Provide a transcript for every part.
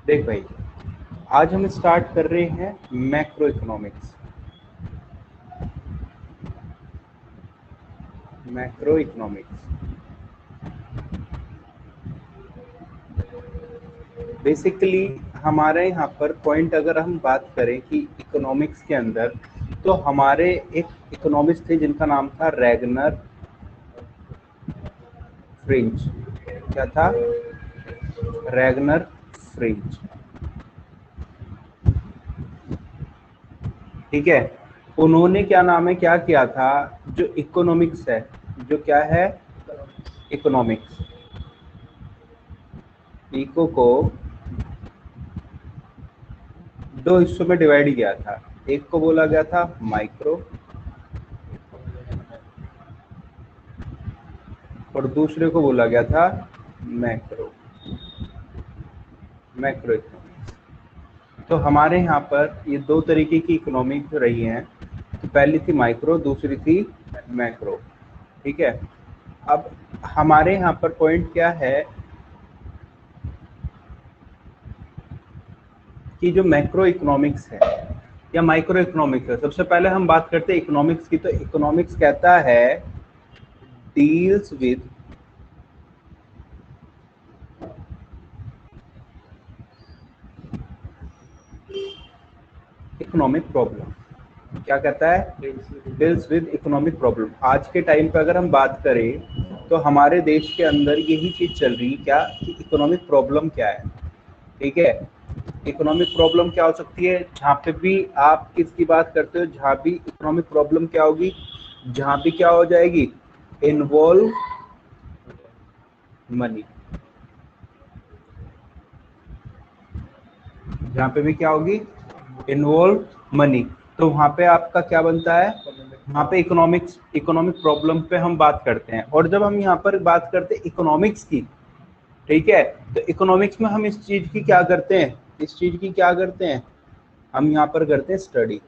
देख भाई, आज हम स्टार्ट कर रहे हैं macro economics. Macro economics basically हमारे यहाँ पर पॉइंट अगर हम बात करें कि इकोनॉमिक्स के अंदर, तो हमारे एक इकोनॉमिस्ट थे जिनका नाम था रैगनर फ्रिंच। क्या था? Ragnar fringe. ठीक है। उन्होंने क्या नाम है, क्या किया था, जो इकोनॉमिक्स है, जो क्या है, इकोनॉमिक्स, इको को दो हिस्सों में डिवाइड किया था। एक को बोला गया था माइक्रो और दूसरे को बोला गया था मैक्रो। Macro economics. तो हमारे यहाँ पर ये दो तरीके की इकोनॉमिक्स रही हैं। तो पहली थी माइक्रो, दूसरी थी मैक्रो। ठीक है। अब हमारे यहाँ पर पॉइंट क्या है कि जो मैक्रो इकोनॉमिक्स है या माइक्रो इकोनॉमिक्स है, सबसे पहले हम बात करते हैं इकोनॉमिक्स की। तो इकोनॉमिक्स कहता है डील्स विद इकोनॉमिक प्रॉब्लम। क्या कहता है? Deals with economic problem. आज के टाइम पे अगर हम बात करें तो हमारे देश के अंदर यही चीज चल रही है, क्या कि इकोनॉमिक प्रॉब्लम क्या है। ठीक है। इकोनॉमिक प्रॉब्लम क्या हो सकती है? जहाँ पे भी आप किसकी बात करते हो, जहाँ भी इकोनॉमिक प्रॉब्लम क्या होगी, जहाँ भी क्या हो जाएगी, इन्वॉल्व मनी। जहाँ पे भी क्या होगी, इन्वॉल्व मनी। तो वहाँ पे आपका क्या बनता है, वहाँ पे इकोनॉमिक प्रॉब्लम पे हम बात करते हैं। और जब हम यहाँ पर बात करते हैं इकोनॉमिक्स की, ठीक है, तो इकोनॉमिक्स में हम इस चीज की क्या करते हैं, इस चीज की क्या करते हैं, हम यहाँ पर करते हैं स्टडी।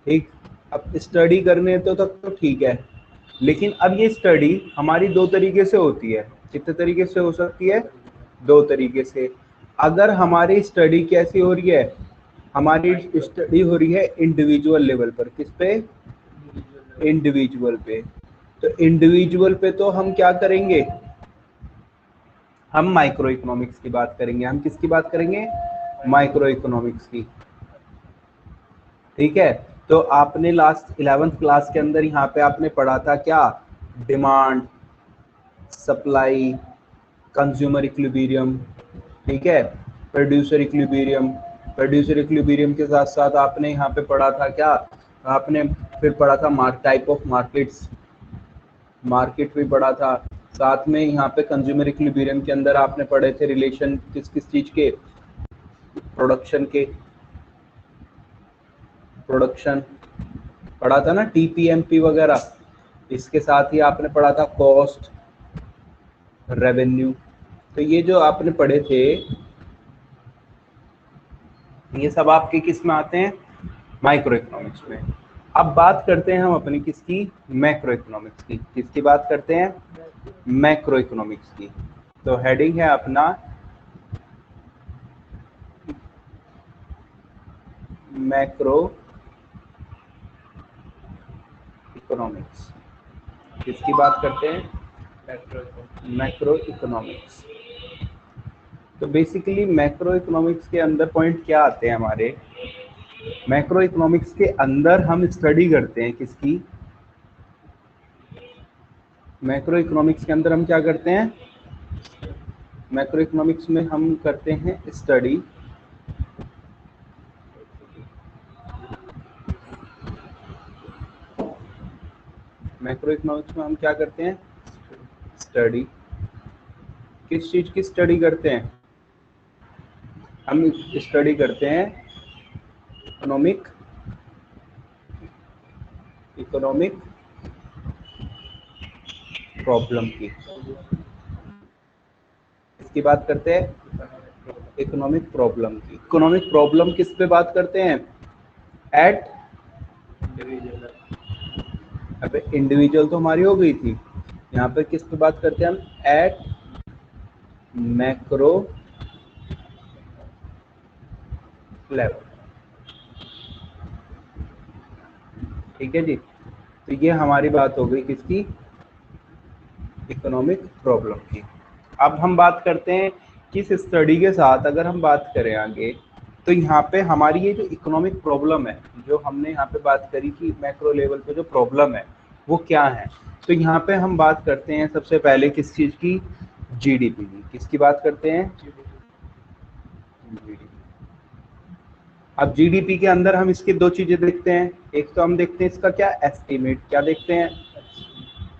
ठीक। अब स्टडी करने तो तक तो ठीक है, लेकिन अब ये स्टडी हमारी दो तरीके से होती है। कितने तरीके से हो सकती है? दो तरीके से। अगर हमारी स्टडी कैसी हो रही है, हमारी स्टडी हो रही है इंडिविजुअल लेवल पर। किस पे? इंडिविजुअल पे। तो इंडिविजुअल पे तो हम क्या करेंगे, हम माइक्रो इकोनॉमिक्स की बात करेंगे। हम किसकी बात करेंगे? माइक्रो इकोनॉमिक्स की। ठीक है। तो आपने लास्ट 11th क्लास के अंदर यहाँ पे आपने पढ़ा था क्या, डिमांड, सप्लाई, कंज्यूमर इक्विलिब्रियम। ठीक है। Producer equilibrium. प्रोड्यूसर इक्विलिब्रियम के साथ साथ आपने यहाँ पे पढ़ा था क्या, आपने फिर पढ़ा था टाइप ऑफ मार्केट्स, मार्केट भी पढ़ा था। साथ में यहाँ पे कंज्यूमर इक्विलिब्रियम के अंदर आपने पढ़े थे रिलेशन किस किस चीज के, प्रोडक्शन के। प्रोडक्शन पढ़ा था ना, टीपीएमपी वगैरह। इसके साथ ही आपने पढ़ा था कॉस्ट, रेवेन्यू। तो ये जो आपने पढ़े थे, ये सब आपके किस में आते हैं, माइक्रो इकोनॉमिक्स में। अब बात करते हैं हम अपनी किसकी, मैक्रो इकोनॉमिक्स की। किसकी बात करते हैं? मैक्रो इकोनॉमिक्स की। तो हेडिंग है अपना मैक्रो इकोनॉमिक्स। किसकी बात करते हैं? Macro economics. तो बेसिकली मैक्रो इकोनॉमिक्स के अंदर पॉइंट क्या आते हैं हमारे, मैक्रो इकोनॉमिक्स के अंदर हम स्टडी करते हैं किसकी, मैक्रो इकोनॉमिक्स के अंदर हम क्या करते हैं, मैक्रो इकोनॉमिक्स में हम करते हैं स्टडी मैक्रो इकोनॉमिक्स में हम क्या करते हैं, स्टडी। किस चीज की स्टडी करते हैं, हम स्टडी करते हैं इकोनॉमिक इकोनॉमिक प्रॉब्लम की। इसकी बात करते हैं इकोनॉमिक प्रॉब्लम की। इकोनॉमिक प्रॉब्लम किस पे बात करते हैं, एट, अबे इंडिविजुअल तो हमारी हो गई थी, यहाँ पे किस पे बात करते हैं हम, एट मैक्रो लेवल। ठीक है जी, तो ये हमारी बात हो गई किसकी, इकोनॉमिक प्रॉब्लम की। अब हम बात करते हैं किस स्टडी के साथ अगर हम बात करें आगे, तो यहाँ पे हमारी ये जो इकोनॉमिक प्रॉब्लम है, जो हमने यहाँ पे बात करी कि मैक्रो लेवल पे जो प्रॉब्लम है वो क्या है, तो यहाँ पे हम बात करते हैं सबसे पहले किस चीज की, जीडीपी की। किसकी बात करते हैं, जीडीपी। अब जीडीपी के अंदर हम इसकी दो चीजें देखते हैं, एक तो हम देखते हैं इसका क्या एस्टिमेट, क्या देखते हैं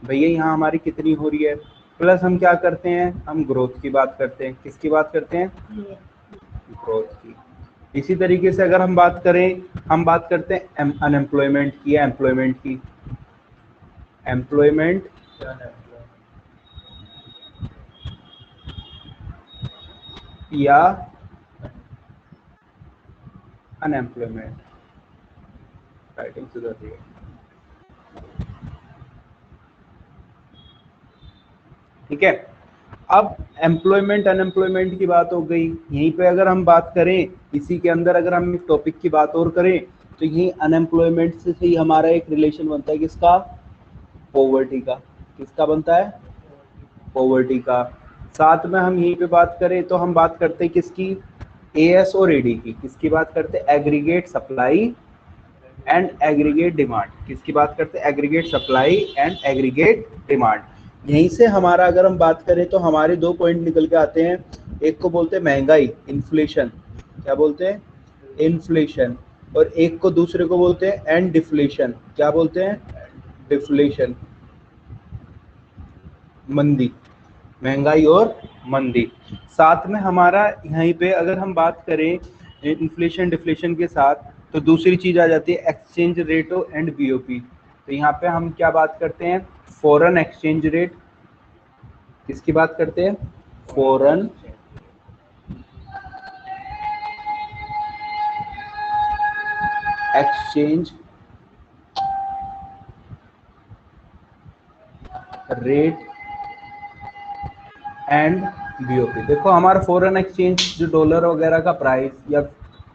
भैया यहाँ हमारी कितनी हो रही है, प्लस हम क्या करते हैं, हम ग्रोथ की बात करते हैं। किसकी बात करते हैं, ग्रोथ की। इसी तरीके से अगर हम बात करें, हम बात करते हैं अनएम्प्लॉयमेंट की या एम्प्लॉयमेंट की, एम्प्लॉयमेंट या अनएम्प्लॉयमेंट, राइटिंग सुधर रही है। ठीक है, अब एम्प्लॉयमेंट अनएम्प्लॉयमेंट की बात हो गई। यहीं पे अगर हम बात करें, इसी के अंदर अगर हम इस टॉपिक की बात और करें, तो यही अनएम्प्लॉयमेंट से ही हमारा एक रिलेशन बनता है किसका, पॉवर्टी का। किसका बनता है, पॉवर्टी का। साथ में हम यहीं पे बात करें तो हम बात करते हैं किसकी, एएस और एडी की। किसकी बात करते हैं, aggregate supply and aggregate demand. किसकी बात करते हैं, aggregate supply and aggregate demand. यहीं से हमारा अगर हम बात करें तो हमारे दो पॉइंट निकल के आते हैं, एक को बोलते हैं महंगाई, इन्फ्लेशन। क्या बोलते हैं, इन्फ्लेशन। और एक को दूसरे को बोलते हैं एंड डिफ्लेशन। क्या बोलते हैं, डिफ्लेशन, मंदी, महंगाई और मंदी। साथ में हमारा यहीं पे अगर हम बात करें इन्फ्लेशन डिफ्लेशन के साथ, तो दूसरी चीज आ जाती है एक्सचेंज रेटो एंड बीओपी। तो यहाँ पे हम क्या बात करते हैं, फॉरेन एक्सचेंज रेट। किसकी बात करते हैं, foreign exchange rate and BOP. देखो हमारा फॉरेन एक्सचेंज जो डॉलर वगैरह का प्राइस या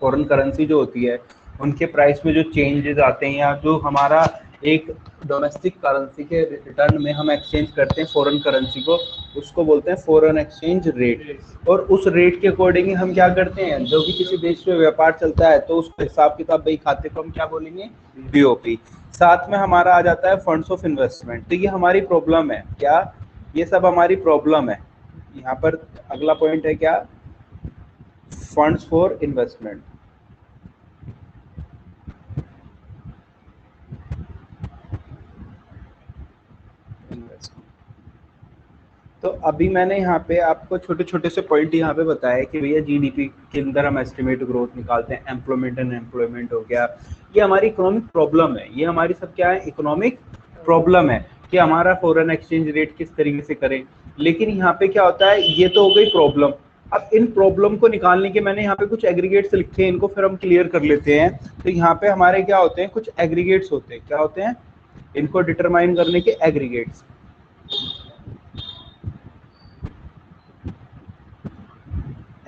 फॉरेन करेंसी जो होती है, उनके प्राइस में जो चेंजेस आते हैं, या जो हमारा एक डोमेस्टिक करेंसी के रिटर्न में हम एक्सचेंज करते हैं फॉरेन करेंसी को, उसको बोलते हैं फॉरेन एक्सचेंज रेट। और उस रेट के अकॉर्डिंग हम क्या करते हैं, जो भी किसी देश में व्यापार चलता है तो उसको हिसाब किताब भाई खाते को हम क्या बोलेंगे, बीओपी। साथ में हमारा आ जाता है फंड्स ऑफ इन्वेस्टमेंट। तो ये हमारी प्रॉब्लम है क्या, ये सब हमारी प्रॉब्लम है। यहाँ पर अगला पॉइंट है क्या, फंड्स फॉर इन्वेस्टमेंट। तो अभी मैंने यहाँ पे आपको छोटे छोटे से पॉइंट यहाँ पे बताया कि भैया जीडीपी के अंदर हम एस्टिमेट ग्रोथ निकालते हैं, एम्प्लॉयमेंट एंड एम्प्लॉयमेंट हो गया, ये हमारी इकोनॉमिक प्रॉब्लम है। ये हमारी सब क्या है, इकोनॉमिक प्रॉब्लम है कि हमारा फॉरेन एक्सचेंज रेट किस तरीके से करें। लेकिन यहाँ पे क्या होता है, ये तो हो गई प्रॉब्लम। अब इन प्रॉब्लम को निकालने के मैंने यहाँ पे कुछ एग्रीगेट्स लिखे हैं, इनको फिर हम क्लियर कर लेते हैं। तो यहाँ पे हमारे क्या होते हैं, कुछ एग्रीगेट्स होते हैं। क्या होते हैं, इनको डिटरमाइन करने के एग्रीगेट्स।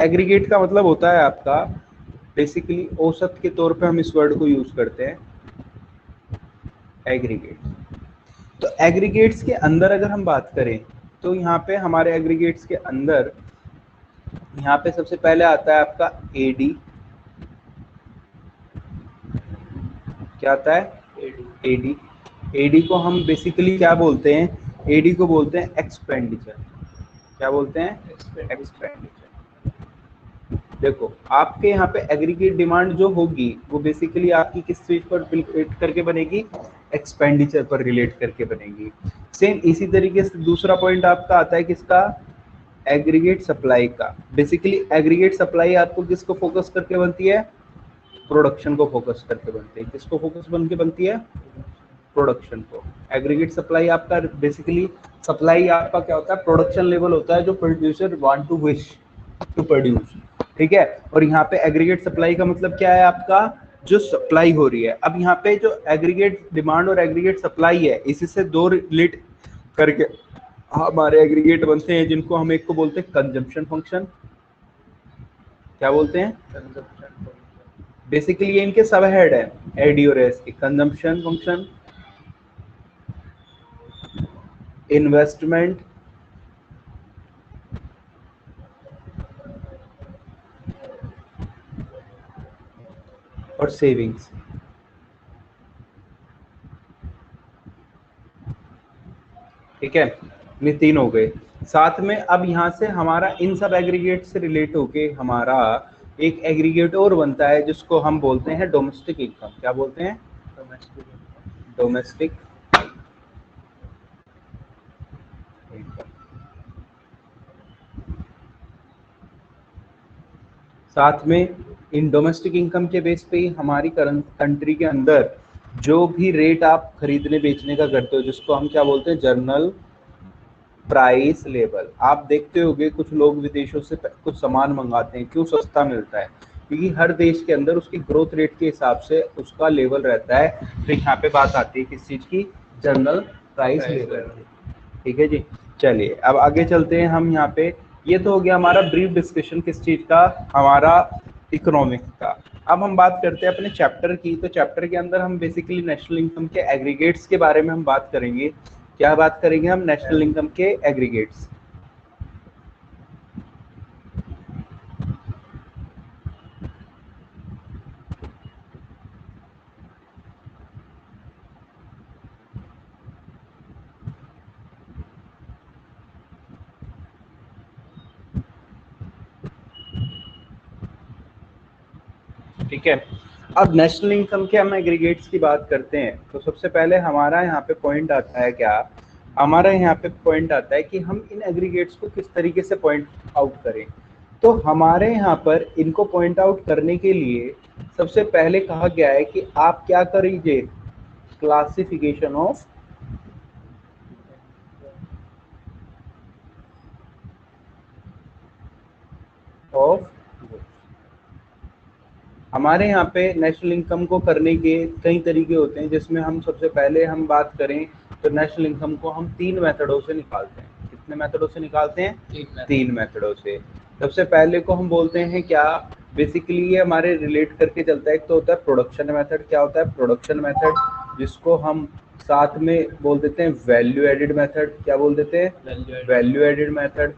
एग्रीगेट का मतलब होता है आपका बेसिकली औसत के तौर पे हम इस वर्ड को यूज करते हैं, एग्रीगेट। तो एग्रीगेट्स के अंदर अगर हम बात करें तो यहाँ पे हमारे एग्रीगेट्स के अंदर यहाँ पे सबसे पहले आता है आपका एडी। क्या आता है, एडी। एडी को हम बेसिकली क्या बोलते हैं, एडी को बोलते हैं एक्सपेंडिचर। क्या बोलते हैं, एक्सपेंडिचर। देखो आपके यहाँ पे एग्रीगेट डिमांड जो होगी वो बेसिकली आपकी किस चीज पर रिलेट करके बनेगी, एक्सपेंडिचर पर रिलेट करके बनेगी। सेम इसी तरीके से दूसरा पॉइंट आपका आता है किसका, एग्रीगेट सप्लाई का। बेसिकली एग्रीगेट सप्लाई आपको किसको फोकस करके बनती है, प्रोडक्शन को फोकस करके बनती है। किसको फोकस बन के बनती है, प्रोडक्शन को। एग्रीगेट सप्लाई आपका बेसिकली सप्लाई आपका क्या होता है, प्रोडक्शन लेवल होता है जो producer want to wish to produce. ठीक है, और यहाँ पे एग्रीगेट सप्लाई का मतलब क्या है आपका, जो सप्लाई हो रही है। अब यहाँ पे जो एग्रीगेट डिमांड और एग्रीगेट सप्लाई है, इसी से दो रिलेट करके हमारे एग्रीगेट बनते हैं, जिनको हम एक को बोलते हैं कंजम्पशन फंक्शन। क्या बोलते हैं, कंजम्पशन फंक्शन। बेसिकली ये इनके सब हेड है, एडी और एस की, कंजम्पशन फंक्शन, इन्वेस्टमेंट, और सेविंग्स। ठीक है, ये तीन हो गए। साथ में अब यहाँ से हमारा इन सब एग्रीगेट से रिलेट होके हमारा एक एग्रीगेट और बनता है जिसको हम बोलते हैं डोमेस्टिक इनकम। क्या बोलते हैं? Domestic income. साथ में इन डोमेस्टिक इनकम के बेस पे ही हमारी कंट्री के अंदर जो भी रेट आप खरीदने बेचने का करते हो, जिसको हम क्या बोलते हैं? Journal price level. आप देखते होंगे कुछ लोग विदेशों से कुछ सामान मंगाते हैं, क्यों सस्ता मिलता है? क्योंकि हर देश के अंदर उसकी ग्रोथ रेट के हिसाब से उसका लेवल रहता है। तो यहाँ पे बात आती है किस चीज की? Journal price level. ठीक है जी, चलिए अब आगे चलते हैं हम यहाँ पे। ये तो हो गया हमारा ब्रीफ डिस्कशन किस चीज का? हमारा इकोनॉमिक्स का। अब हम बात करते हैं अपने चैप्टर की। तो चैप्टर के अंदर हम बेसिकली नेशनल इनकम के एग्रीगेट्स के बारे में हम बात करेंगे। क्या बात करेंगे हम? नेशनल इनकम के एग्रीगेट्स। ठीक है, अब नेशनल इनकम के हम एग्रीगेट्स की बात करते हैं तो सबसे पहले हमारा यहाँ पे पॉइंट आता है क्या? हमारा यहाँ पे पॉइंट आता है कि हम इन एग्रीगेट्स को किस तरीके से पॉइंट आउट करें। तो हमारे यहाँ पर इनको पॉइंट आउट करने के लिए सबसे पहले कहा गया है कि आप क्या करिए? क्लासिफिकेशन ऑफ हमारे यहाँ पे नेशनल इनकम को करने के कई तरीके होते हैं, जिसमें हम सबसे पहले हम बात करें तो नेशनल इनकम को हम 3 मेथडों से निकालते हैं। कितने मेथडों से निकालते हैं? 3 मेथडों से। सबसे पहले को हम बोलते हैं क्या? बेसिकली ये हमारे रिलेट करके चलता है। एक तो होता है प्रोडक्शन मेथड। क्या होता है? प्रोडक्शन मेथड, जिसको हम साथ में बोल देते हैं वैल्यू एडेड मेथड। क्या बोल देते हैं? Value added method.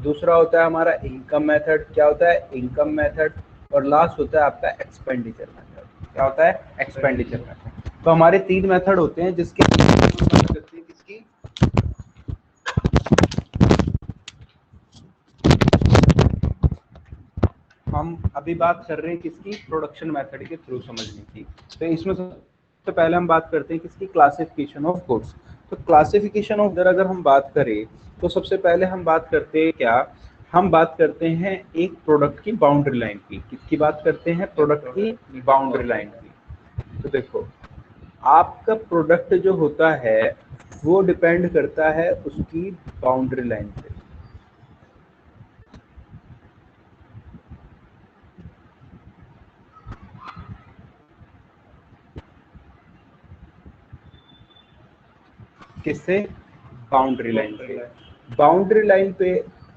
दूसरा होता है हमारा इनकम मेथड। क्या होता है? Income method. और लास्ट होता है आपका एक्सपेंडिचर मेथड। क्या होता है? Expenditure method. तो हमारे 3 मेथड होते हैं जिसके बात करते हैं किसकी? हम अभी बात कर रहे हैं किसकी? प्रोडक्शन मेथड के थ्रू समझने की। तो इसमें सबसे पहले हम बात करते हैं किसकी? Classification of goods. तो क्लासिफिकेशन ऑफ गुड्स अगर हम बात करें तो सबसे पहले हम बात करते हैं क्या? हम बात करते हैं एक प्रोडक्ट की बाउंड्री लाइन की। किसकी बात करते हैं? प्रोडक्ट की बाउंड्री लाइन की। तो देखो, आपका प्रोडक्ट जो होता है वो डिपेंड करता है उसकी बाउंड्री लाइन पे। किससे? बाउंड्री लाइन पे। बाउंड्री लाइन पे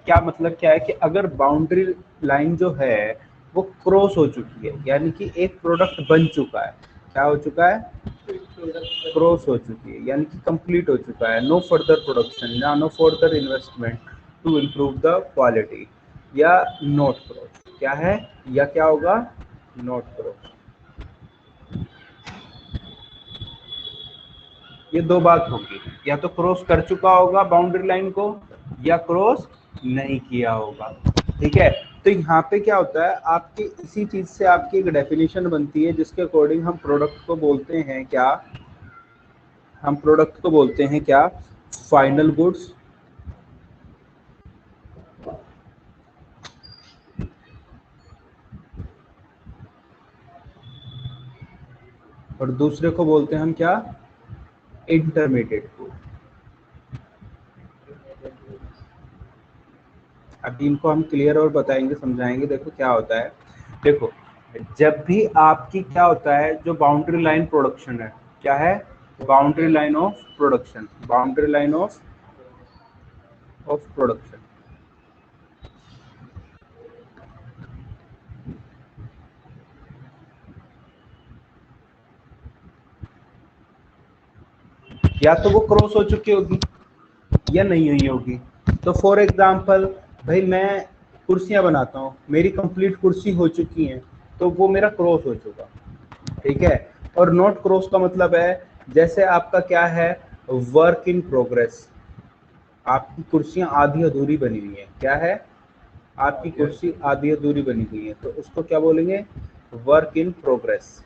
क्या मतलब क्या है कि अगर बाउंड्री लाइन जो है वो क्रॉस हो चुकी है, यानी कि एक प्रोडक्ट बन चुका है। क्या हो चुका है? क्रॉस हो चुकी है, यानी कि कंप्लीट हो चुका है। नो फर्दर प्रोडक्शन या no further investment to improve the quality, या नॉट क्रॉस। क्या है? या क्या होगा? Not cross. ये दो बात होगी, या तो क्रॉस कर चुका होगा बाउंड्री लाइन को या क्रॉस नहीं किया होगा। ठीक है, तो यहाँ पे क्या होता है, आपके इसी चीज से आपकी एक डेफिनेशन बनती है जिसके अकॉर्डिंग हम प्रोडक्ट को बोलते हैं क्या? हम प्रोडक्ट को बोलते हैं क्या? Final goods. और दूसरे को बोलते हैं हम क्या? Intermediate good. अभी इनको हम क्लियर और बताएंगे, समझाएंगे। देखो क्या होता है, देखो जब भी आपकी क्या होता है, जो बाउंड्री लाइन प्रोडक्शन है, क्या है? Boundary line of production. Boundary line of production. या तो वो क्रॉस हो चुकी होगी या नहीं हुई होगी। तो फॉर एग्जाम्पल भाई मैं कुर्सियां बनाता हूँ, मेरी कंप्लीट कुर्सी हो चुकी है तो वो मेरा क्रॉस हो चुका, ठीक है। और नॉट क्रॉस का मतलब है जैसे आपका क्या है, वर्क इन प्रोग्रेस, आपकी कुर्सियां आधी अधूरी बनी हुई है, क्या है, आपकी कुर्सी आधी अधूरी बनी हुई है, तो उसको क्या बोलेंगे, वर्क इन प्रोग्रेस।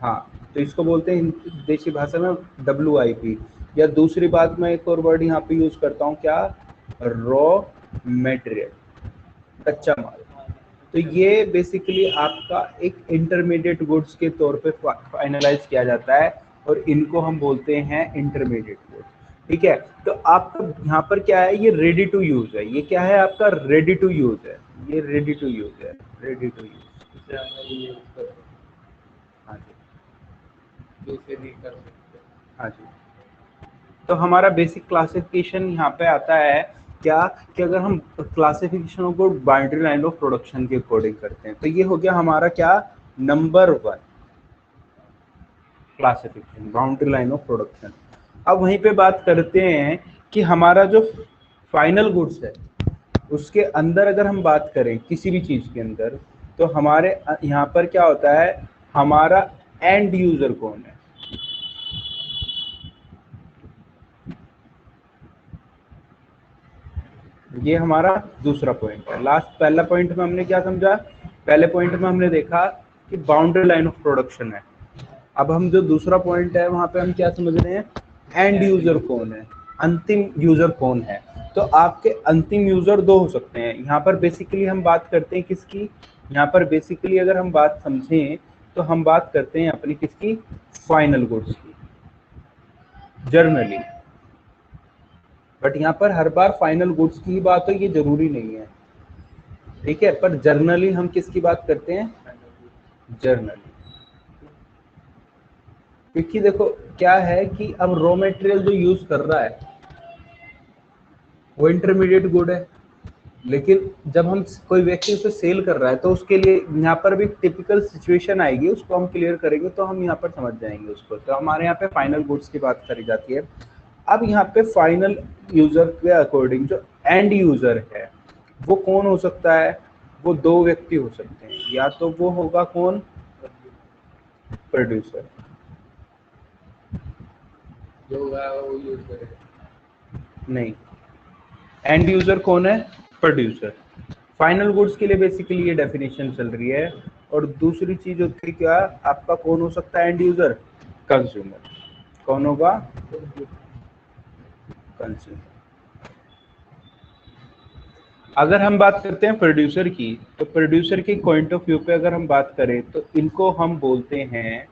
हाँ, तो इसको बोलते हैं देशी भाषा में WIP। या दूसरी बात मैं एक और वर्ड यहाँ पे यूज करता हूँ, क्या, रॉ मटेरियल, कच्चा माल। तो ये बेसिकली आपका एक इंटरमीडिएट गुड्स के तौर पे फाइनलाइज किया जाता है और इनको हम बोलते हैं इंटरमीडिएट गुड्स, ठीक है। तो आपका यहाँ पर क्या है, ये रेडी टू यूज है, ये क्या है आपका, रेडी टू यूज है, ये रेडी टू यूज है, रेडी टू यूज। हाँ जी, हाँ जी। तो हमारा बेसिक क्लासिफिकेशन यहाँ पे आता है क्या, कि अगर हम क्लासिफिकेशन को बाउंड्री लाइन ऑफ प्रोडक्शन के अकॉर्डिंग करते हैं तो ये हो गया हमारा क्या, number 1 classification, boundary line of production. अब वहीं पे बात करते हैं कि हमारा जो फाइनल गुड्स है उसके अंदर अगर हम बात करें किसी भी चीज के अंदर, तो हमारे यहाँ पर क्या होता है, हमारा एंड यूजर कौन है। ये हमारा दूसरा पॉइंट है। लास्ट पहला पॉइंट में हमने क्या समझा, पहले पॉइंट में हमने देखा कि बाउंड्री लाइन ऑफ प्रोडक्शन है। अब हम जो दूसरा पॉइंट है वहां पे हम क्या समझ रहे हैं, एंड यूजर कौन है, अंतिम यूजर कौन है। तो आपके अंतिम यूजर दो हो सकते हैं। यहाँ पर बेसिकली हम बात करते हैं किसकी, यहाँ पर बेसिकली अगर हम बात समझें तो हम बात करते हैं अपनी किसकी, फाइनल गुड्स की, जर्नली। बट यहाँ पर हर बार फाइनल गुड्स की ही बात हो ये जरूरी नहीं है, ठीक है। पर जर्नली हम किसकी बात करते हैं, जर्नली। क्योंकि देखो क्या है कि अब रॉ मटेरियल जो यूज कर रहा है वो इंटरमीडिएट गुड है, लेकिन जब हम कोई व्यक्ति उसे सेल कर रहा है तो उसके लिए यहाँ पर भी टिपिकल सिचुएशन आएगी, उसको हम क्लियर करेंगे तो हम यहाँ पर समझ जाएंगे उसको। तो हमारे यहाँ पे फाइनल गुड्स की बात करी जाती है। अब यहाँ पे फाइनल यूजर के अकॉर्डिंग जो एंड यूजर है वो कौन हो सकता है, वो दो व्यक्ति हो सकते हैं। या तो वो होगा कौन, प्रोड्यूसर, जो होगा वो यूज करेगा, नहीं, एंड यूजर कौन है, प्रोड्यूसर। फाइनल गुड्स के लिए बेसिकली ये डेफिनेशन चल रही है। और दूसरी चीज होती है क्या, आपका कौन हो सकता है एंड यूजर, कंज्यूमर। कौन होगा, कंज्यूमर। अगर हम बात करते हैं प्रोड्यूसर की, तो प्रोड्यूसर के पॉइंट ऑफ व्यू पे अगर हम बात करें तो इनको हम बोलते हैं,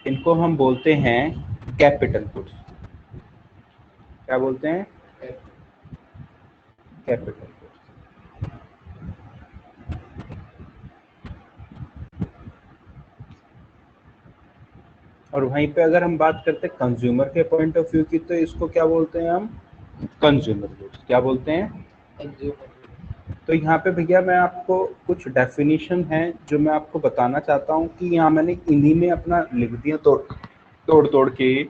इनको हम बोलते हैं कैपिटल गुड्स। क्या बोलते हैं, कैपिटल गुड्स। और वहीं पे अगर हम बात करते हैं कंज्यूमर के पॉइंट ऑफ व्यू की, तो इसको क्या बोलते हैं हम, कंज्यूमर गुड्स। क्या बोलते हैं, कंज्यूमर। तो यहाँ पे भैया मैं आपको कुछ डेफिनेशन है जो मैं आपको बताना चाहता हूँ कि यहाँ मैंने इन्हीं में अपना लिख दिया तोड़ तोड़ के,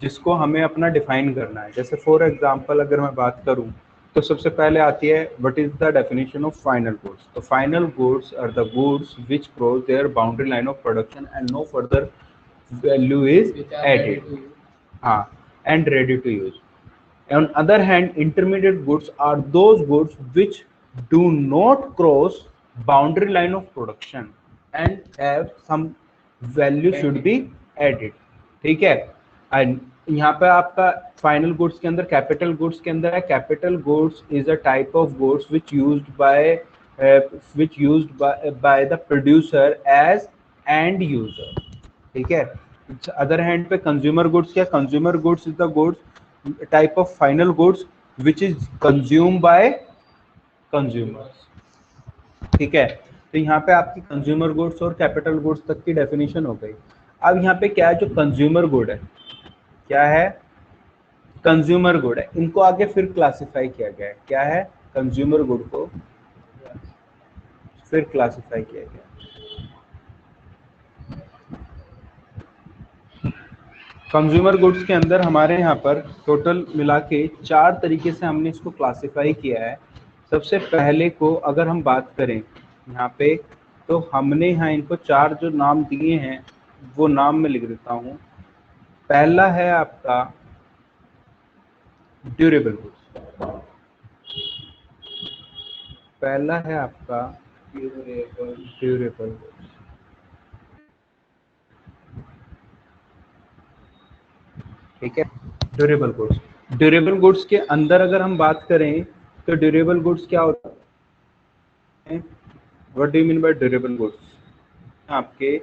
जिसको हमें अपना डिफाइन करना है। जैसे फॉर एग्जांपल अगर मैं बात करूँ तो सबसे पहले आती है what is the definition of final goods. तो final goods are the goods which cross their boundary line of production and no further value is added, हाँ, and ready to use. On other hand, intermediate goods are those goods which do not cross boundary line of production and have some value should be added, ठीक है। And यहाँ पे आपका final goods के अंदर capital goods के अंदर है, capital goods is a type of goods which used by the producer as end user, ठीक है। अदर हैंड पे कंज्यूमर गुड्स क्या, consumer goods is the goods type of final goods which is consume by consumers, ठीक है। तो यहाँ पे आपकी कंज्यूमर गुड्स और कैपिटल गुड्स तक की डेफिनेशन हो गई। अब यहाँ पे क्या है, जो कंज्यूमर गुड है, क्या है, कंज्यूमर गुड है, इनको आगे फिर क्लासिफाई किया गया है। क्या है, कंज्यूमर गुड को फिर क्लासिफाई किया गया। कंज्यूमर गुड्स के अंदर हमारे यहाँ पर टोटल मिला के 4 तरीके से हमने इसको क्लासिफाई किया है। सबसे पहले को अगर हम बात करें यहाँ पे, तो हमने यहाँ इनको 4 जो नाम दिए हैं वो नाम में लिख देता हूँ। पहला है आपका ड्यूरेबल गुड्स, पहला है आपका ड्यूरेबल गुड्स। ठीक है, ड्यूरेबल गुड्स। ड्यूरेबल गुड्स के अंदर अगर हम बात करें तो ड्यूरेबल गुड्स क्या होता है, what do you mean by durable goods? आपके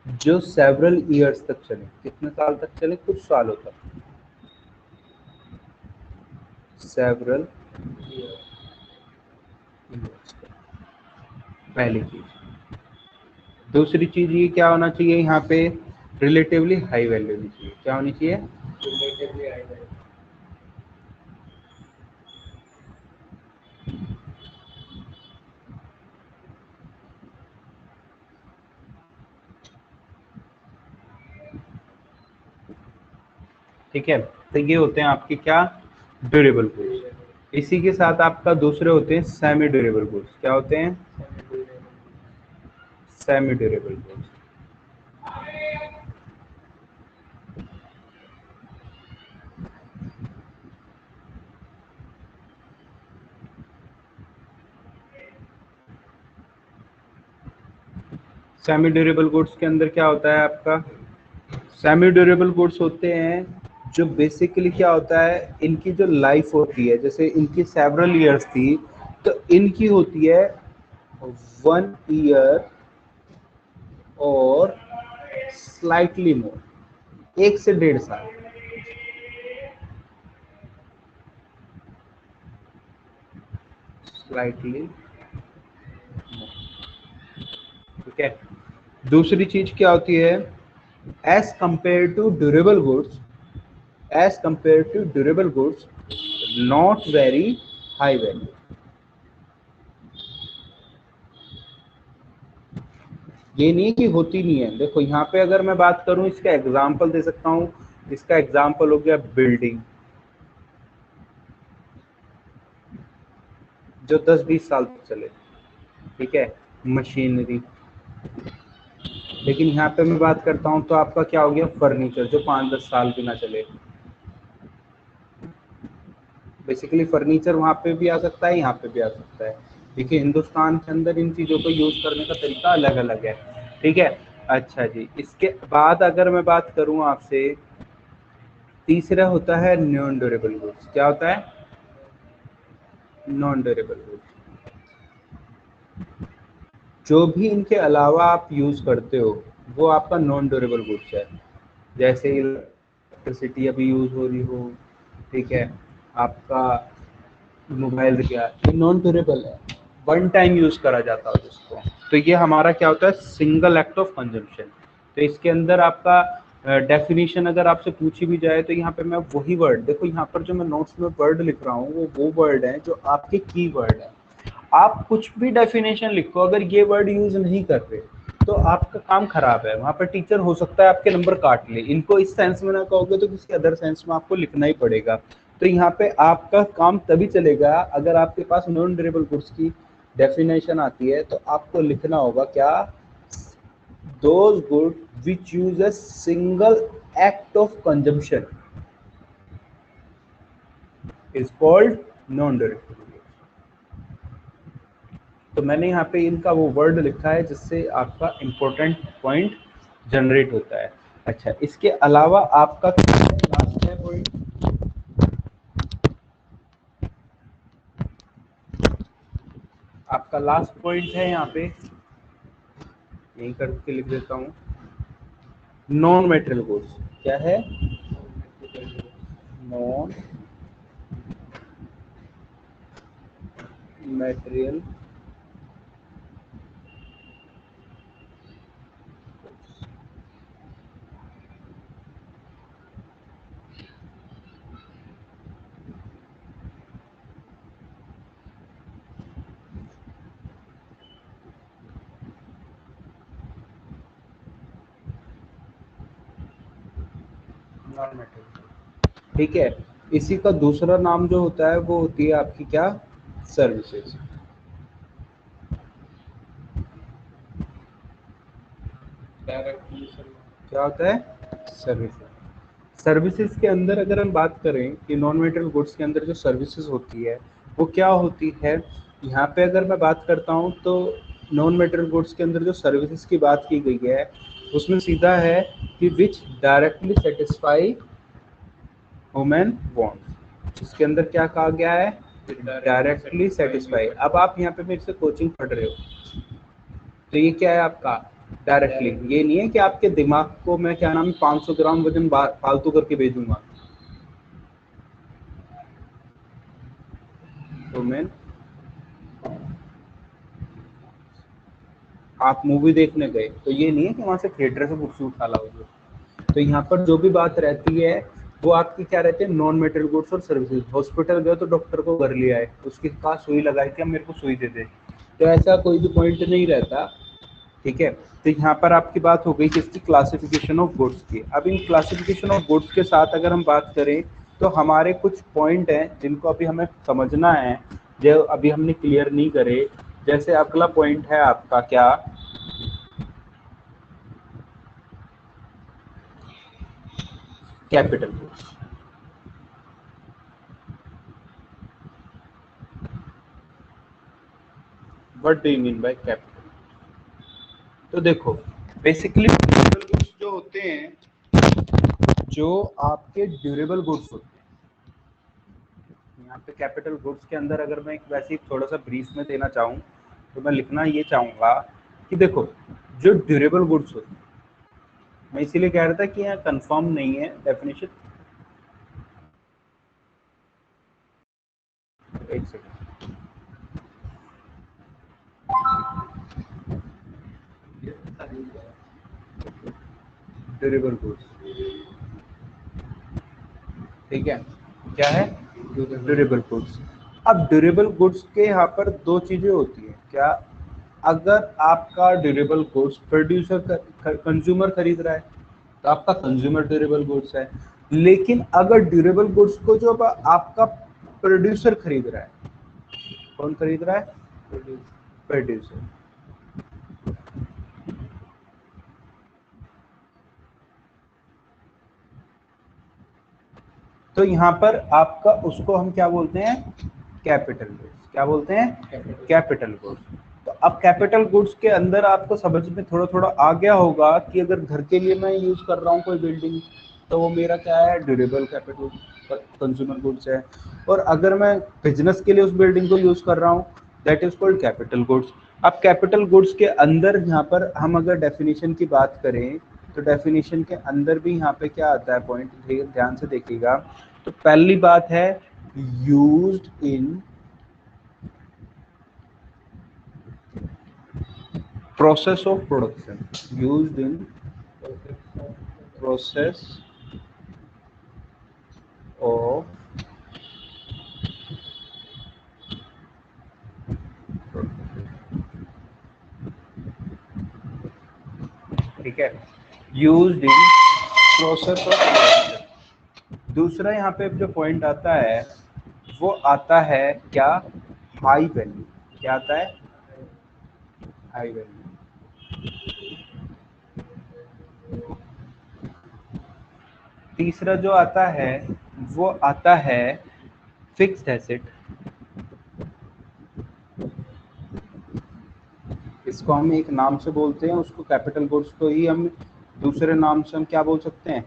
जो सेवरल ईयर्स तक चले, कितने साल तक चले? कुछ सालों तक, सेवरल ईयर्स। पहली चीज। दूसरी चीज ये क्या होना चाहिए यहाँ पे, रिलेटिवली हाई वैल्यू होनी चाहिए। क्या होनी चाहिए? Relatively high value. ठीक है, तो ये होते हैं आपके क्या, ड्यूरेबल गुड्स। इसी के साथ आपका दूसरे होते हैं सेमी ड्यूरेबल गुड्स। क्या होते हैं? Semi durable goods. Semi durable goods के अंदर क्या होता है आपका, सेमी ड्यूरेबल गुड्स होते हैं जो बेसिकली क्या होता है, इनकी जो लाइफ होती है, जैसे इनकी सेवरल ईयर्स थी, तो इनकी होती है 1 ईयर और स्लाइटली मोर, 1 से 1.5 साल। स्लाइटली, ठीक है। दूसरी चीज क्या होती है, as compared to durable goods, as compared to durable goods not very high value. ये नहीं कि होती नहीं है। देखो यहाँ पे अगर मैं बात करूं, इसका एग्जांपल दे सकता हूं। इसका एग्जांपल हो गया बिल्डिंग, जो 10-20 साल तक चले। ठीक है, मशीनरी। लेकिन यहाँ पे मैं बात करता हूँ तो आपका क्या हो गया, फर्नीचर, जो 5-10 साल भी ना चले। बेसिकली फर्नीचर वहाँ पे भी आ सकता है, यहाँ पे भी आ सकता है। देखिए हिंदुस्तान के अंदर इन चीज़ों को यूज करने का तरीका अलग अलग है। ठीक है, अच्छा जी। इसके बाद अगर मैं बात करूँ आपसे, तीसरा होता है नॉन ड्यूरेबल गुड्स। क्या होता है? Non durable goods. जो भी इनके अलावा आप यूज करते हो वो आपका नॉन ड्यूरेबल गुड्स है। जैसे इलेक्ट्रिसिटी अभी यूज हो रही हो, ठीक है, आपका मोबाइल गया, ये नॉन ड्यूरेबल है, वन टाइम यूज करा जाता है जिसको। तो ये हमारा क्या होता है, सिंगल एक्ट ऑफ कंजम्पशन। तो इसके अंदर आपका डेफिनेशन अगर आपसे पूछी भी जाए तो यहाँ पे मैं वही वर्ड, देखो यहाँ पर जो मैं नोट्स में वर्ड लिख रहा हूँ वो वर्ड है जो आपके की वर्ड है। आप कुछ भी डेफिनेशन लिखो, अगर ये वर्ड यूज नहीं कर रहे तो आपका काम खराब है। वहां पर टीचर हो सकता है आपके नंबर काट ले। इनको इस सेंस में ना कहोगे तो किसी अदर सेंस में आपको लिखना ही पड़ेगा। तो यहाँ पे आपका काम तभी चलेगा अगर आपके पास नॉन ड्यूरेबल गुड्स की डेफिनेशन आती है। तो आपको लिखना होगा क्या, those goods which use a single act of consumption is called non-durable goods। तो मैंने यहाँ पे इनका वो वर्ड लिखा है जिससे आपका इंपॉर्टेंट पॉइंट जनरेट होता है। अच्छा, इसके अलावा आपका लास्ट है पॉइंट, आपका लास्ट पॉइंट है यहाँ पे, यहीं करके लिख देता हूँ, नॉन मेटेरियल गुड्स। क्या है? Non material. Non material. ठीक है, इसी का दूसरा नाम जो होता है वो होती है आपकी क्या, सर्विसेज। क्या होता है, सर्विसेज। सर्विसेज के अंदर अगर हम बात करें कि नॉन मेटेरियल गुड्स के अंदर जो सर्विसेज होती है वो क्या होती है, यहाँ पे अगर मैं बात करता हूँ तो नॉन मेटेरियल गुड्स के अंदर जो सर्विसेज की बात की गई है उसमें सीधा है कि विच डायरेक्टली सेटिस्फाई ह्यूमन वांट्स। इसके अंदर क्या कहा गया है, डायरेक्टली सेटिस्फाई। अब आप यहाँ पे मेरे से कोचिंग पढ़ रहे हो तो ये क्या है आपका डायरेक्टली, ये नहीं है कि आपके दिमाग को मैं क्या नाम 500 ग्राम वजन फालतू करके भेजूंगा। तो मैं आप मूवी देखने गए तो ये नहीं है कि वहां से थिएटर से कुर्सी उठा लाओगे। तो यहाँ पर जो भी बात रहती है वो आपकी क्या रहती है, नॉन मेटेरियल गुड्स और सर्विसेज। हॉस्पिटल गए तो डॉक्टर को घर ले आए, उसके पास सुई लगाई कि मेरे को सुई दे दे, तो ऐसा कोई भी पॉइंट नहीं रहता। ठीक है, तो यहाँ पर आपकी बात हो गई किसकी, क्लासिफिकेशन ऑफ गुड्स की। अब इन क्लासिफिकेशन ऑफ गुड्स के साथ अगर हम बात करें तो हमारे कुछ पॉइंट हैं जिनको अभी हमें समझना है, जो अभी हमने क्लियर नहीं करे। जैसे अगला पॉइंट है आपका क्या, capital goods. What do you mean by capital? तो देखो बेसिकली कैपिटल गुड्स जो होते हैं, जो आपके ड्यूरेबल गुड्स होते हैं, यहाँ पे कैपिटल गुड्स के अंदर अगर मैं एक वैसे ही थोड़ा सा ब्रीफ में देना चाहूँ तो मैं लिखना ये चाहूँगा कि देखो जो ड्यूरेबल गुड्स होते हैं, मैं इसीलिए कह रहा था कि यहाँ कंफर्म नहीं है डेफिनेशन। एक सेकंड, ड्यूरेबल गुड्स, ठीक है, क्या है, ड्यूरेबल गुड्स। अब ड्यूरेबल गुड्स के यहाँ पर दो चीजें होती हैं क्या, अगर आपका ड्यूरेबल गुड्स प्रोड्यूसर कंज्यूमर खरीद रहा है तो आपका कंज्यूमर ड्यूरेबल गुड्स है। लेकिन अगर ड्यूरेबल गुड्स को जो आपका प्रोड्यूसर खरीद रहा है, कौन खरीद रहा है, प्रोड्यूसर। तो यहाँ पर आपका उसको हम क्या बोलते हैं, कैपिटल गुड्स। क्या बोलते हैं, कैपिटल गुड्स। तो अब कैपिटल गुड्स के अंदर आपको समझ में थोड़ा थोड़ा आ गया होगा कि अगर घर के लिए मैं यूज कर रहा हूँ कोई बिल्डिंग तो वो मेरा क्या है, ड्यूरेबल कैपिटल कंज्यूमर गुड्स है। और अगर मैं बिजनेस के लिए उस बिल्डिंग को यूज कर रहा हूँ that is called capital goods. अब कैपिटल गुड्स के अंदर यहाँ पर हम अगर डेफिनेशन की बात करें तो डेफिनेशन के अंदर भी यहाँ पे क्या आता है पॉइंट, ध्यान से देखिएगा। तो पहली बात है used in process of production, used in process of ठीक है, used in process of production. दूसरा यहाँ पे जो पॉइंट आता है वो आता है क्या, हाई वैल्यू। क्या आता है, हाई वैल्यू। तीसरा जो आता है वो आता है फिक्स्ड एसेट। इसको हम एक नाम से बोलते हैं, उसको कैपिटल गुड्स को ही हम दूसरे नाम से हम क्या बोल सकते हैं,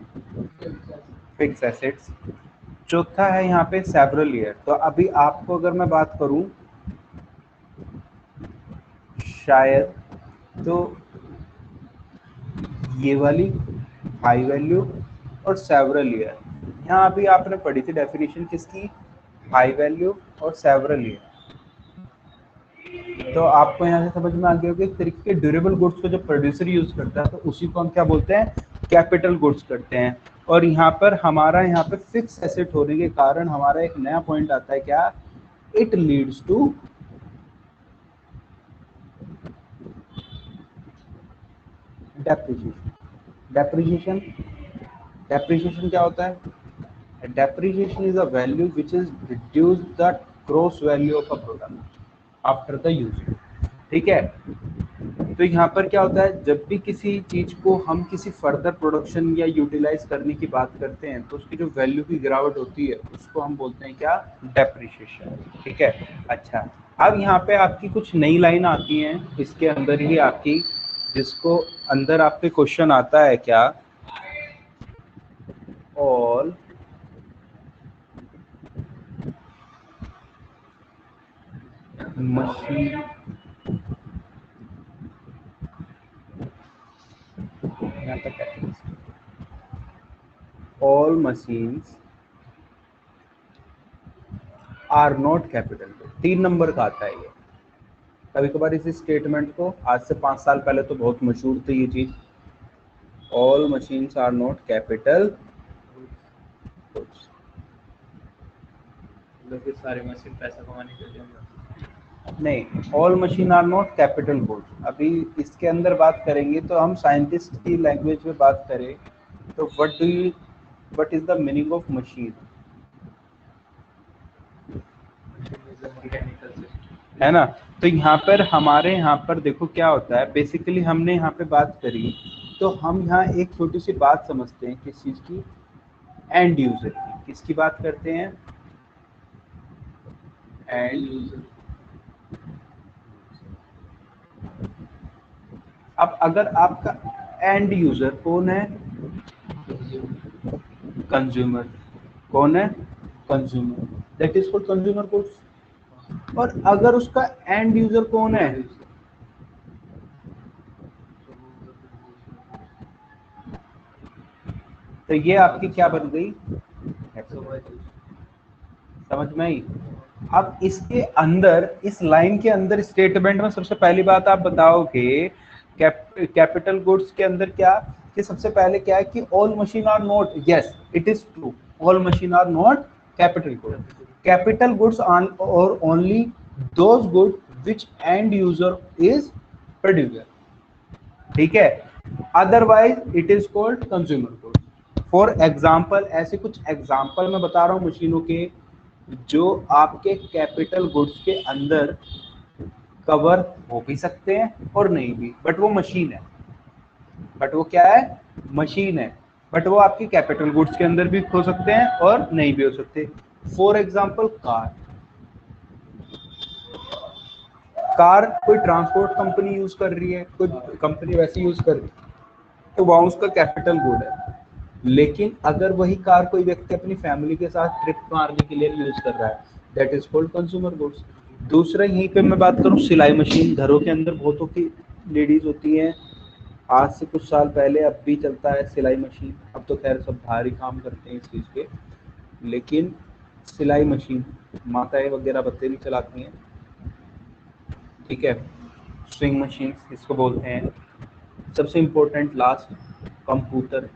फिक्स एसेट्स। चौथा है यहाँ पे सेवरल ईयर। तो अभी आपको अगर मैं बात करूं शायद तो ये वाली हाई वैल्यू और सेवरल ईयर, यहाँ अभी आपने पढ़ी थी डेफिनेशन किसकी, हाई वैल्यू और सेवरल ईयर। तो आपको यहाँ से समझ में आ गया होगा, एक तरीके के ड्यूरेबल गुड्स को जब प्रोड्यूसर यूज करता है तो उसी को हम क्या बोलते हैं, कैपिटल गुड्स करते हैं। और यहाँ पर हमारा यहाँ पे फिक्स एसेट होने के कारण हमारा एक नया पॉइंट आता है क्या, it leads to depreciation. Depreciation depreciation क्या होता है? Depreciation is a value which is reduce the gross value of a product after the use. ठीक है, तो यहाँ पर क्या होता है, जब भी किसी चीज को हम किसी फर्दर प्रोडक्शन या यूटिलाइज करने की बात करते हैं तो उसकी जो वैल्यू की गिरावट होती है उसको हम बोलते हैं क्या? डेप्रिसिएशन। ठीक है, अच्छा अब यहाँ पे आपकी कुछ नई लाइन आती हैं इसके अंदर ही आपकी, जिसको अंदर आपके क्वेश्चन आता है क्या? ऑल मशीन, यहाँ तक all machines are not capital. 3 number का आता है ये। कभी कभार इस स्टेटमेंट को आज से 5 साल पहले तो बहुत मशहूर थी ये चीज, all machines are not capital goods. सारे मशीन पैसा कमाने के लिए नहीं, all machine are not capital goods. अभी इसके अंदर बात करेंगे तो हम साइंटिस्ट की लैंग्वेज में बात करें तो what is the meaning of machine? है ना? तो यहाँ पर हमारे यहाँ पर देखो क्या होता है, बेसिकली हमने यहाँ पे बात करी तो हम यहाँ एक छोटी सी बात समझते हैं किस चीज की? एंड यूजर की। किसकी बात करते हैं? And user. अब अगर आपका एंड यूजर कौन है? कंज्यूमर। कौन है? Consumer. That is called consumer goods. और अगर उसका एंड यूजर कौन है? तो ये आपकी क्या बन गई? समझ में आई? अब इसके अंदर, इस लाइन के अंदर स्टेटमेंट में सबसे पहली बात आप बताओगे कैपिटल गुड्स के अंदर क्या, कि सबसे पहले क्या है कि all machine are not, yes it is true, all machine are not capital goods. Capital goods और only those good which end user is producer. ठीक है, otherwise it is called consumer goods. For example, ऐसे कुछ example मैं बता रहा हूँ मशीनों के जो आपके कैपिटल गुड्स के अंदर कवर हो भी सकते हैं और नहीं भी, बट वो मशीन है। बट वो क्या है? मशीन है। बट वो आपकी कैपिटल गुड्स के अंदर भी हो सकते हैं और नहीं भी हो सकते। For example car. कार कोई ट्रांसपोर्ट कंपनी यूज कर रही है, कोई कंपनी वैसे यूज कर रही है तो वहां उसका कैपिटल गुड है। लेकिन अगर वही कार कोई व्यक्ति अपनी फैमिली के साथ ट्रिप मारने के लिए यूज कर रहा है, that is called consumer goods. दूसरा यहीं पे मैं बात करूं, सिलाई मशीन। घरों के अंदर बहुतों की लेडीज होती हैं, आज से कुछ साल पहले, अब भी चलता है सिलाई मशीन। अब तो खैर सब बाहर ही काम करते हैं इस चीज़ के, लेकिन सिलाई मशीन माताएं वगैरह बतेरी चलाती हैं। ठीक है, स्विंग मशीन इसको बोलते हैं। सबसे इम्पोर्टेंट लास्ट, कंप्यूटर।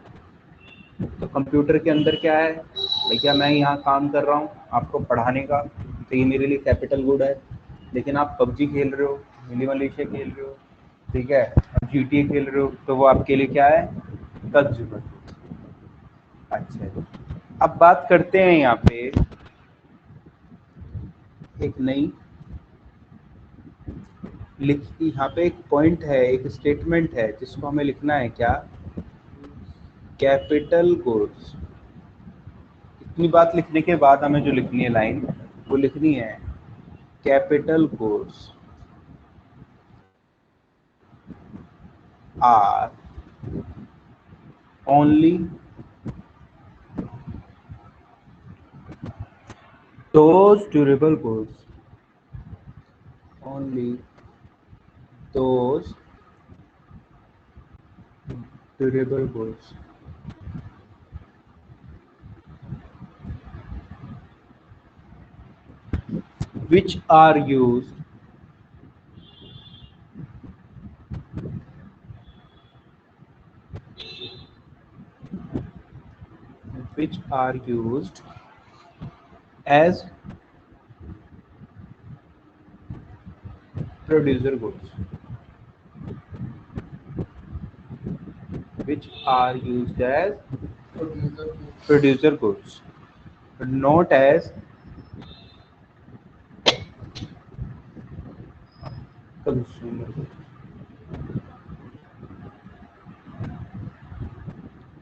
तो कंप्यूटर के अंदर क्या है भैया, मैं यहाँ काम कर रहा हूँ आपको पढ़ाने का, तो ये मेरे लिए कैपिटल गुड है। लेकिन आप पबजी खेल रहे हो, मिनी मलेशिया खेल रहे हो, ठीक है, GTA खेल रहे हो, तो वो आपके लिए क्या है? कंज्यूमर। अच्छा, अब बात करते हैं यहाँ पे एक नई यहाँ पे एक पॉइंट है, एक स्टेटमेंट है जिसको हमें लिखना है क्या? Capital goods. इतनी बात लिखने के बाद हमें जो लिखनी है लाइन, वो लिखनी है capital goods are only those durable goods, only those durable goods which are used as producer goods। which are used as producer goods, not as consumer goods.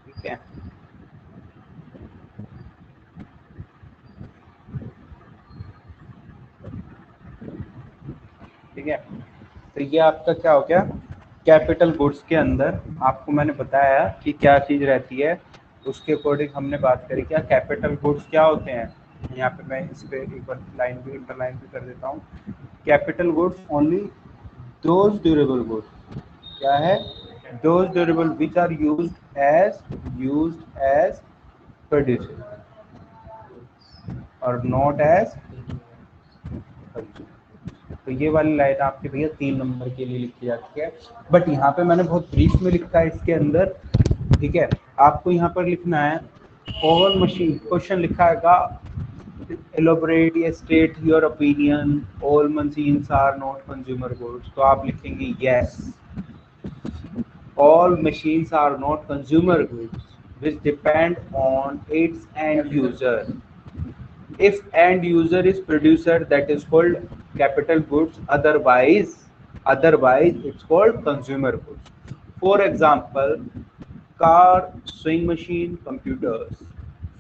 ठीक है, ठीक है। तो ये आपका क्या हो गया, कैपिटल गुड्स के अंदर आपको मैंने बताया कि क्या चीज रहती है, उसके अकॉर्डिंग हमने बात करी क्या कैपिटल गुड्स क्या होते हैं। यहाँ पे मैं इस पे एक बार लाइन भी इंटरलाइन भी कर देता हूँ। Capital goods only those durable goods, क्या है, those durable which are used as producer और नॉट एज। तो ये वाली लाइन आपके भैया 3 नंबर के लिए लिखी जाती है, बट यहाँ पे मैंने बहुत ब्रीफ में लिखा है इसके अंदर, ठीक है। आपको यहाँ पर लिखना है ऑल मशीन, क्वेश्चन लिखा है elaborate या state your opinion all machines are not consumer goods, तो आप लिखेंगे yes, all machines are not consumer goods which depend on its end user. If end user is producer, that is called capital goods, otherwise it's called consumer goods. For example, car, sewing machine, computers.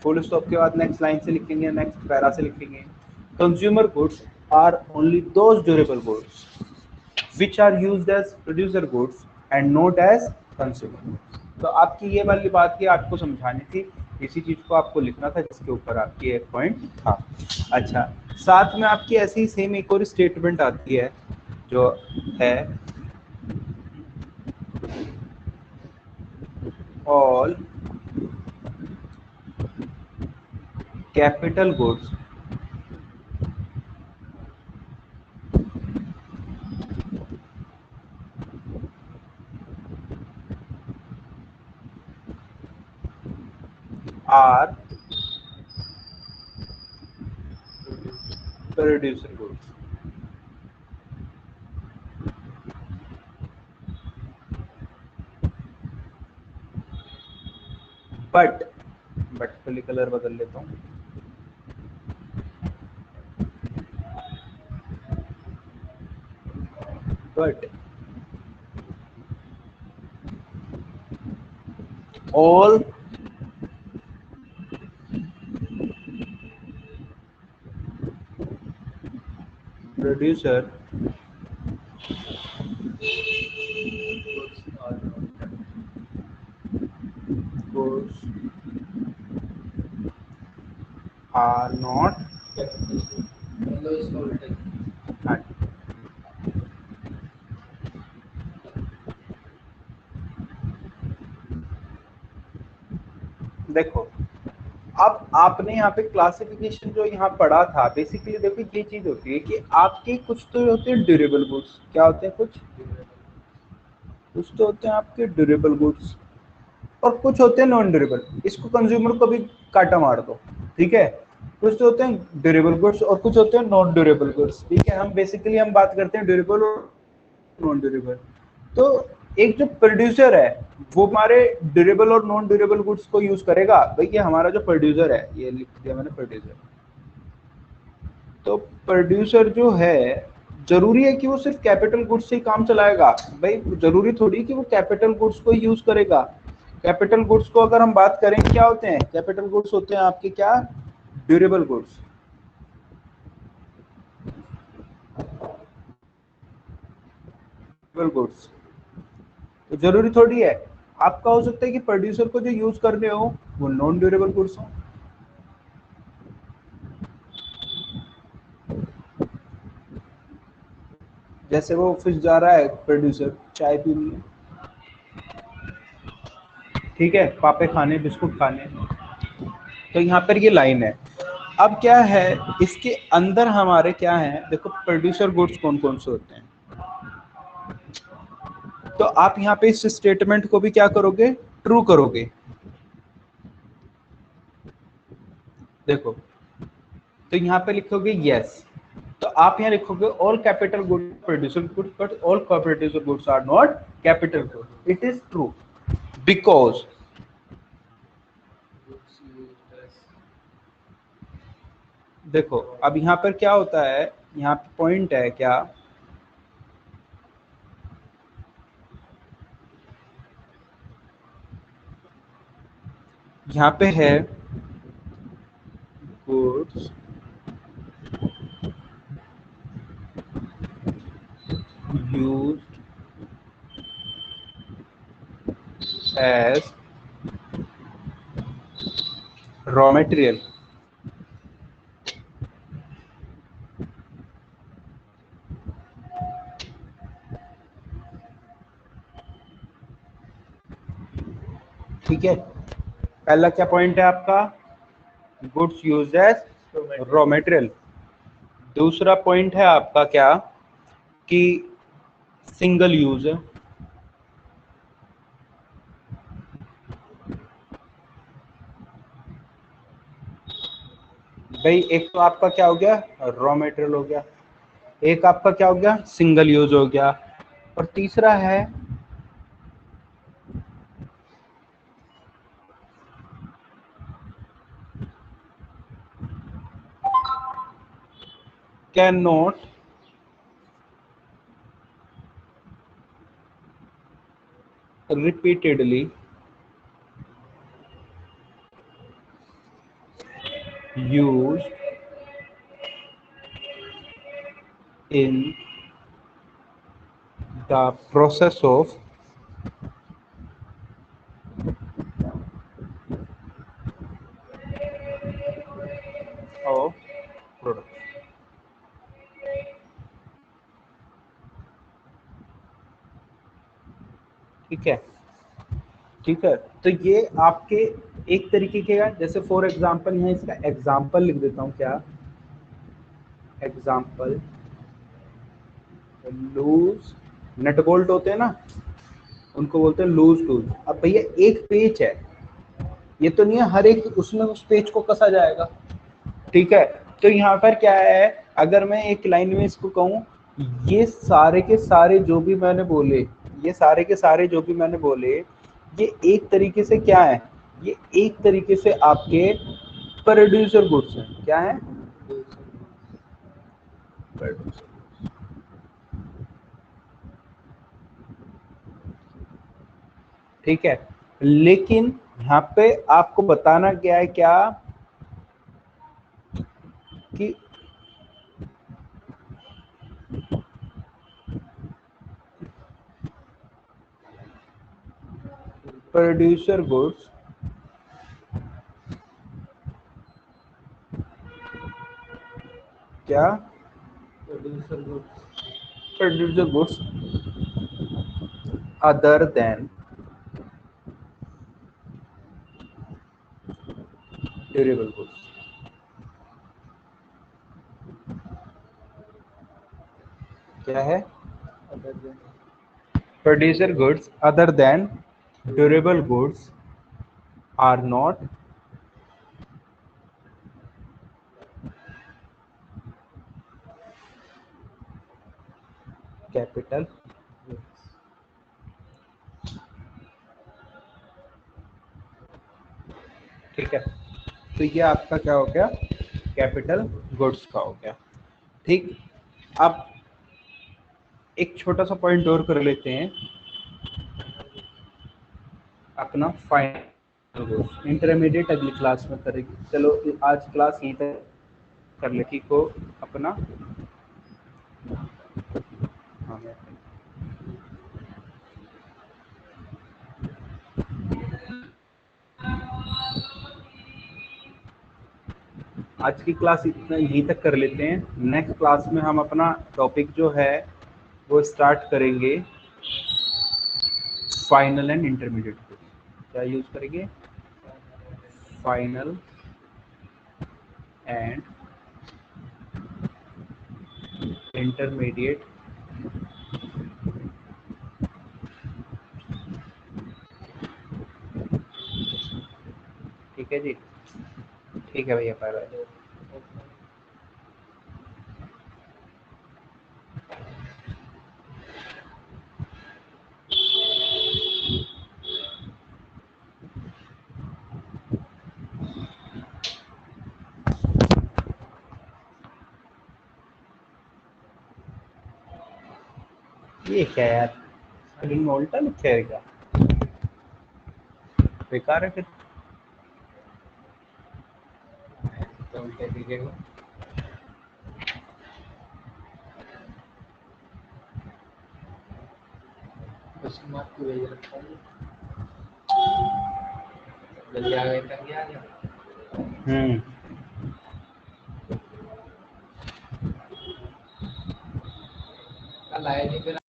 Full stop के बाद next line से लिखेंगे, next para से लिखेंगे consumer goods are only those durable goods which are used as producer goods and not as consumer goods. तो आपकी ये वाली बात की आपको समझानी थी, इसी चीज को आपको लिखना था जिसके ऊपर आपकी एक पॉइंट था। अच्छा, साथ में आपकी ऐसी ही सेम एक और स्टेटमेंट आती है जो है all capital goods are producer goods. But के लिए कलर बदल लेता हूँ, but all producer goods are not देखो, अब आपने यहाँ पे क्लासिफिकेशन जो यहाँ पढ़ा था, बेसिकली देखो ये चीज होती है कि आपके कुछ तो होते हैं ड्यूरेबल गुड्स, क्या होते हैं, कुछ तो होते हैं आपके ड्यूरेबल गुड्स और कुछ होते हैं नॉन ड्यूरेबल। इसको कंज्यूमर को भी काटा मार दो, ठीक है। कुछ तो होते हैं ड्यूरेबल गुड्स और कुछ होते हैं नॉन ड्यूरेबल गुड्स, ठीक है। हम बेसिकली हम बात करते हैं ड्यूरेबल और नॉन ड्यूरेबल। तो एक जो प्रोड्यूसर है वो हमारे ड्यूरेबल और नॉन ड्यूरेबल गुड्स को यूज करेगा। भाई ये हमारा जो प्रोड्यूसर है, ये लिख दिया मैंने प्रोड्यूसर। तो प्रोड्यूसर जो है जरूरी है कि वो सिर्फ कैपिटल गुड्स से ही काम चलाएगा? भाई जरूरी थोड़ी कि वो कैपिटल गुड्स को यूज करेगा। कैपिटल गुड्स को अगर हम बात करें क्या होते हैं, कैपिटल गुड्स होते हैं आपके क्या, ड्यूरेबल गुड्स। गुड्स तो जरूरी थोड़ी है, आपका हो सकता है कि प्रोड्यूसर को जो यूज करने हो वो नॉन ड्यूरेबल गुड्स हो। जैसे वो ऑफिस जा रहा है प्रोड्यूसर, चाय पीनी है, ठीक है, पापे खाने, बिस्कुट खाने, तो यहाँ पर ये लाइन है। अब क्या है इसके अंदर हमारे क्या है, देखो प्रोड्यूसर गुड्स कौन कौन से होते हैं। तो आप यहाँ पे इस स्टेटमेंट को भी क्या करोगे, ट्रू करोगे। देखो तो यहाँ पे लिखोगे यस, तो आप यहाँ लिखोगे all capital good producer goods but all producer goods are not capital good, it is true. Because goods used as देखो अब यहाँ पर क्या होता है, यहाँ पे पॉइंट है क्या, यहाँ पे है goods used as raw material. ठीक है, पहला क्या पॉइंट है आपका, goods used as raw material. दूसरा पॉइंट है आपका क्या कि सिंगल यूज है। भाई एक तो आपका क्या हो गया, रॉ मटेरियल हो गया, एक आपका क्या हो गया, सिंगल यूज हो गया, और तीसरा है can not repeatedly used in the process of product। ठीक है, ठीक है, तो ये आपके एक तरीके के है, जैसे फॉर एग्जांपल यहाँ इसका एग्जांपल लिख देता हूँ, क्या एग्जांपल, लूज नट बोल्ट होते हैं ना, उनको बोलते हैं लूज टूल। अब भैया एक पेच है, ये तो नहीं है हर एक उसमें उस पेच को कसा जाएगा, ठीक है, तो यहाँ पर क्या है, अगर मैं एक लाइन में इसको कहूँ, ये सारे के सारे जो भी मैंने बोले, ये सारे के सारे जो भी मैंने बोले, ये एक तरीके से क्या है, ये एक तरीके से आपके प्रोड्यूसर गुड्स हैं। क्या है, प्रोड्यूसर। ठीक है, लेकिन यहाँ पे आपको बताना क्या है, क्या कि प्रोड्यूसर गुड्स क्या, producer goods other than durable goods. क्या है, producer goods other than durable goods are not capital. ठीक है, तो ये आपका क्या हो गया, कैपिटल गुड्स का हो गया। ठीक, अब एक छोटा सा पॉइंट और कर लेते हैं, अपना फाइनल गुड्स इंटरमीडिएट अगली क्लास में करेंगे। चलो आज क्लास यहीं तक कर लेती को अपना। हाँ, आज की क्लास इतना यहीं तक कर लेते हैं। नेक्स्ट क्लास में हम अपना टॉपिक जो है वो स्टार्ट करेंगे फाइनल एंड इंटरमीडिएट। क्या यूज करेंगे, फाइनल एंड इंटरमीडिएट। ठीक है जी, ठीक है भैया, बाय बाय। ये क्या यार, स्क्रीन में उल्टा लिखा है क्या, बेकार है फिर। तो उल्टे दिखेगा। क्वेश्चन मार्क क्यों भेज रखा है? जल्दी आ गए, कर गया आ गया। कल आए नहीं फिर।